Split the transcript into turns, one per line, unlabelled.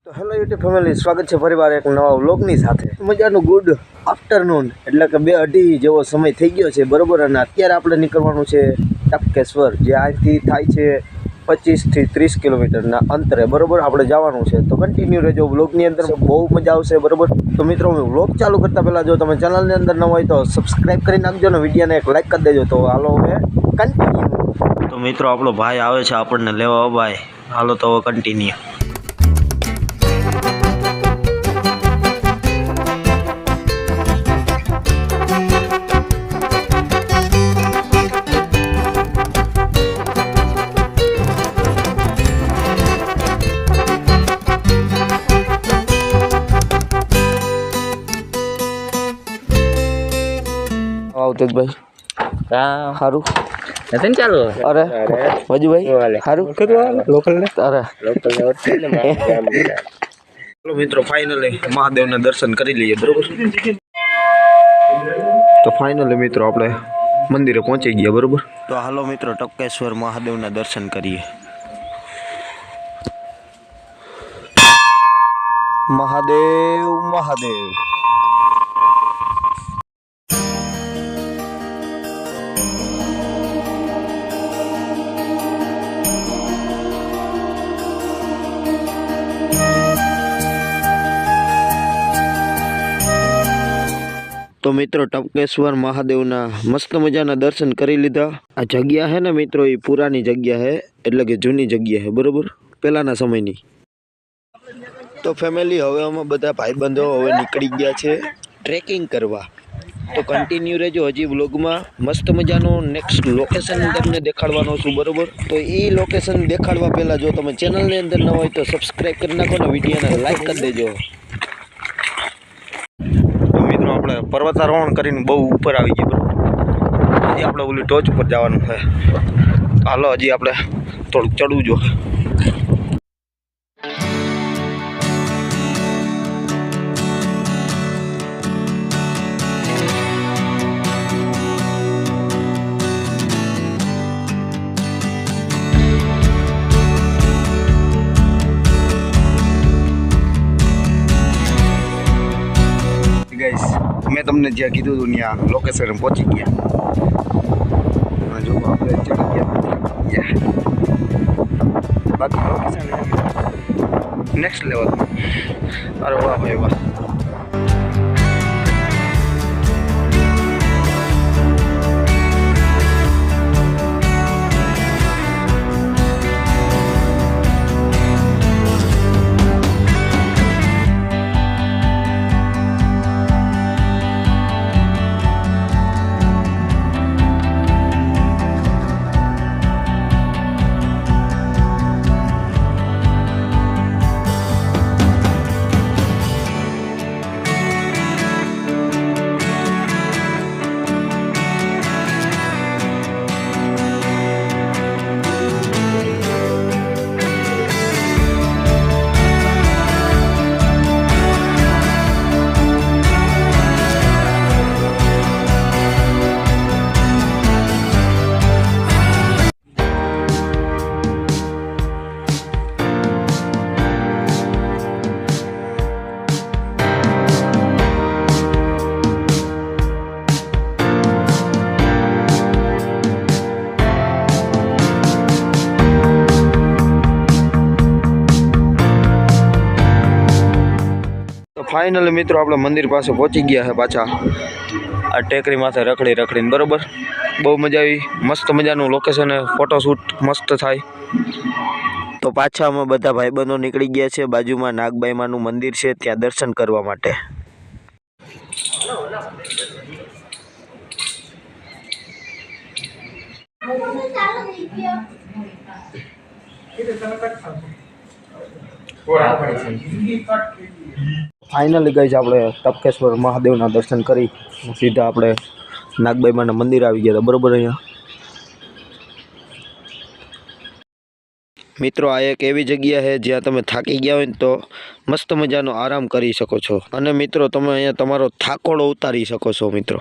તો hello YouTube family, સ્વાગત છે ફરીવાર એક નવા વ્લોગની સાથે. મજાનું ગુડ આફ્ટરનૂન, એટલે કે 2:30 જેવો સમય થઈ ગયો છે, બરોબર. અને અત્યારે આપણે નીકળવાનું છે ટપકેશ્વર, જે અહીંથી થાય છે 25 થી 30 કિલોમીટરના અંતરે, બરોબર. આપણે જવાનું છે, તો કન્ટિન્યુ રહેજો વ્લોગની અંદર, બહુ મજા આવશે, બરોબર. તો મિત્રો, વ્લોગ ચાલુ કરતા પહેલાં જો તમે ચેનલની અંદર ન હોય તો સબસ્ક્રાઈબ કરી નાખજો ને વિડીયોને એક લાઈક કરી દેજો. તો હાલો હવે કન્ટિન્યુ. તો મિત્રો, આપણો ભાઈ આવે છે આપણને લેવા. ભાઈ હાલો તો હવે કન્ટિન્યુ. તેજભાઈ સારું
નથી ને ચાલુ.
અરે વજુભાઈ સારું લોકલ ને અરે ચલો મિત્રો, ફાઇનલી મહાદેવના દર્શન કરી લઈએ, બરોબર. તો ફાઇનલી મિત્રો આપણે મંદિરે પહોંચી ગયા, બરોબર. તો હાલો મિત્રો, ટપકેશ્વર મહાદેવના દર્શન કરીએ. મહાદેવ મહાદેવ. તો મિત્રો, ટપકેશ્વર મહાદેવના મસ્ત મજાના દર્શન કરી લીધા. આ જગ્યા છે ને મિત્રો, એ પુરાની જગ્યા છે, એટલે કે જૂની જગ્યા છે, બરોબર, પહેલાના સમયની. તો ફેમિલી, હવે અમે બધા ભાઈબંધો હવે નીકળી ગયા છે ટ્રેકિંગ કરવા. તો કન્ટિન્યુ રહેજો હજી વ્લોગમાં. મસ્ત મજાનું નેક્સ્ટ લોકેશન તમને દેખાડવાનો છું, બરોબર. તો એ લોકેશન દેખાડવા પહેલાં જો તમે ચેનલની અંદર ન હોય તો સબસ્ક્રાઈબ કરી નાખો ને વિડીયોને લાઈક કરી દેજો. આપણે પર્વતારોહણ કરીને બહુ ઉપર આવી ગયા, બરાબર. હજી આપણે ઓલી ટોચ ઉપર જવાનું છે. હાલો, હજી આપણે થોડુંક ચડવું જો. મેં તમને જ્યાં કીધું હતું ત્યાં લોકેશન પહોંચી ગયા. જો આપણે ચડી ગયા, બાકી લોકેશન નેક્સ્ટ લેવલ. અરે વાહ ભાઈ વાહ. ફાઇનલી મિત્રો, આપણે મંદિર પાસે પહોંચી ગયા છે પાછા. આ ટેકરી માથે રખડીને, બરોબર. બહુ મજા આવી. મસ્ત મજાનું લોકેશન, ફોટોશૂટ મસ્ત થાય. તો પાછા અમે બધા ભાઈબંધો નીકળી ગયા છે. બાજુમાં નાગબાઈમાનું મંદિર છે, ત્યાં દર્શન કરવા માટે. ફાઇનલી ગઈ આપણે ટપકેશ્વર મહાદેવના દર્શન કરી સીધા આપણે નાગબાઈમાના મંદિર આવી ગયા હતા, બરોબર. અહીંયા મિત્રો, આ એક એવી જગ્યા છે જ્યાં તમે થાકી ગયા હોય ને તો મસ્ત મજાનો આરામ કરી શકો છો. અને મિત્રો, તમે અહીંયા તમારો થાકોડો ઉતારી શકો છો મિત્રો.